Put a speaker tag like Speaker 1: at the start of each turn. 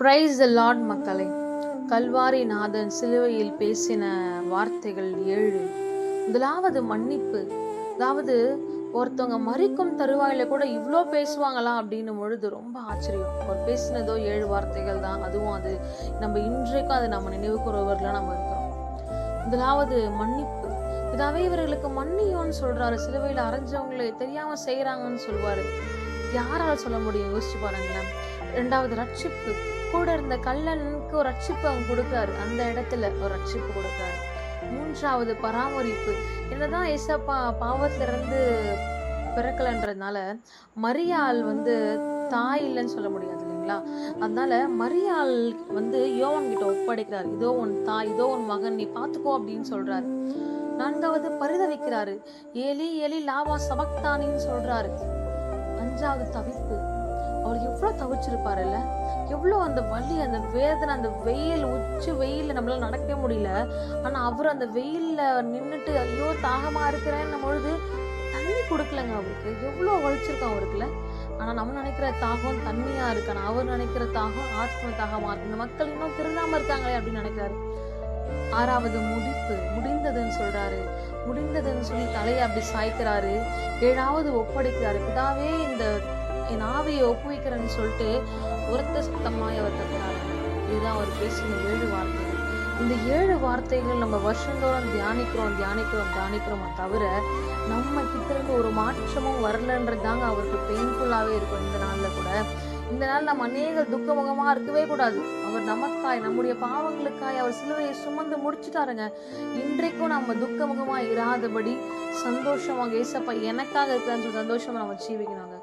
Speaker 1: Praise the Lord மக்களே. கல்வாரி நாதன் சிலுவையில் பேசின வார்த்தைகள் 7. முதலாவது மன்னிப்பு. அதாவது ஒருத்தவங்க மரிக்கும் தருவாயில கூட இவ்வளோ பேசுவாங்களா அப்படின்னு பொழுது ரொம்ப ஆச்சரியம். அவர் பேசினதோ 7 வார்த்தைகள் தான். அதுவும் அது நம்ம இன்றைக்கும் அதை நம்ம நினைவு கூறுவர்களாக நம்ம இருக்கிறோம். முதலாவது மன்னிப்பு. இதாவே இவர்களுக்கு மன்னியோன்னு சொல்றாரு. சிலுவையில் அரைஞ்சவங்களை தெரியாம செய்யறாங்கன்னு சொல்லுவாரு. யாரால சொல்ல முடியும்? யோசிச்சு பாருங்களேன். 2வது ரட்சிப்பு. கூட இருந்த கள்ளனுக்கு ஒரு ரட்சிப்பு அவங்க கொடுக்குறாரு. அந்த இடத்துல ஒரு ரட்சிப்பு கொடுக்குறாரு. 3வது பராமரிப்பு. என்னதான் ஏசப்பா பாவத்திலிருந்து பிறக்கலன்றதுனால மரியாள் தாய் இல்லைன்னு சொல்ல முடியாது இல்லைங்களா? அதனால மரியாள் யோவான் கிட்ட ஒப்படைக்கிறாரு. இதோ உன் தாய், இதோ உன் மகன், நீ பாத்துக்கோ அப்படின்னு சொல்றாரு. 4வது பரிதவிக்கிறாரு. ஏலி ஏலி லாமா சபக்தானின்னு சொல்றாரு. 5வது தவிப்பு. அவர் எவ்வளவு தவிச்சிருப்பாருல்ல, எவ்வளவு அந்த வலி, அந்த வேதனை, அந்த வெயில், உச்சி வெயில நம்மளால நடக்கவே முடியல. ஆனா அவர் அந்த வெயில்ல நின்னுட்டு ஐயோ தாகமா இருக்கிறேன்னு பொழுது தண்ணி கொடுக்கலங்க. அவருக்கு எவ்வளவு வலிச்சிருக்கான் அவருக்குல. ஆனா நம்ம நினைக்கிற தாகம் தண்ணியா இருக்கு, ஆனா அவர் நினைக்கிற தாகம் ஆத்ம தாகமா இருக்கு. இந்த மக்கள் இன்னும் திருந்தாம இருக்காங்களே அப்படின்னு நினைக்கிறாரு. 6வது முடிப்பு. முடிந்ததுன்னு சொல்றாரு. முடிந்ததுன்னு சொல்லி தலையை அப்படி சாய்க்கிறாரு. 7வது ஒப்படைக்கிறாரு. பிதாவே இந்த என் ஆவியை ஒப்புவிக்கிறேன்னு சொல்லிட்டு உரத்த சத்தமாய் அவர் கத்துறாரு. இதுதான் அவர் பேசின 7 வார்த்தைகள். இந்த 7 வார்த்தைகள் நம்ம வருஷந்தோறும் தியானிக்கிறோம் தவிர நம்ம கிட்ட இருந்து ஒரு மாற்றமும் வரலன்றது தாங்க அவருக்கு பெயின்ஃபுல்லாவே இருக்கும். இந்த நாள்ல கூட, இந்த நாள் நம்ம அநேக துக்கமுகமா இருக்கவே கூடாது. அவர் நமக்காய், நம்முடைய பாவங்களுக்காய் அவர் சிலுவையை சுமந்து முடிச்சுட்டாருங்க. இன்றைக்கும் நம்ம துக்கமுகமா இராதபடி சந்தோஷமாக ஏசப்பா எனக்காக இருக்கிற சந்தோஷமா நம்ம ஜீவிக்கணுங்க.